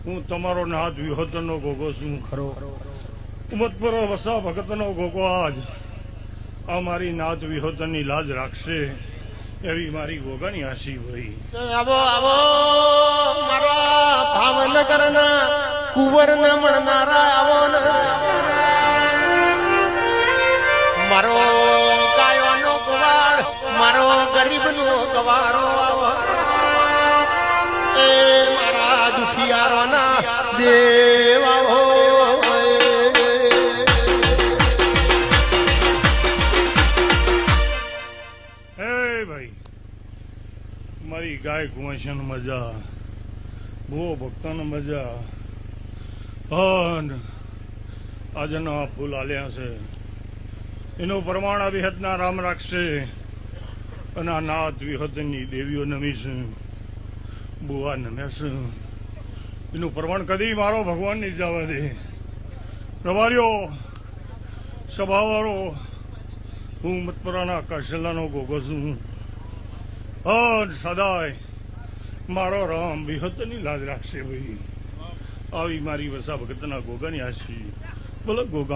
હું તમારો નાથ વિહોતરનો ગોગો છું ખરો. ઉમતપુર વસા ભગતનો ગોગો આજ આ મારી નાથ વિહોતરની લાજ રાખશે એવી મારી ગોગાની આશી ભાઈ. આવો આવો મારા ભાવનગરના કુંવરના મળનારા આવો ને મારો ગાયોનો ગવાળ મારો ગરીબનો ગવારો આવો એ મારા દુખિયારોના દેવ આવો. મારી ગાય કુંવશન મજા ભૂવો ભક્તોને મજા આજના ફૂલ આલ્યા છે એનું પ્રમાણ આ વિહતના રામ રાખશે અને આ નાથ વિહતની દેવીઓ નમીશ બુવા નમ્યાશ એનું પ્રમાણ કદી મારો ભગવાન નહીં જવા દે. પ્રભારીઓ સભાવાળો હું મતપરાના કૌશલ્યાનો ગોગો છું. સદાય મારો રામ વિહતની લાજ રાખશે ભાઈ. આવી મારી વસા ભગતના ગોગાની આશી. બોલો ગોગા.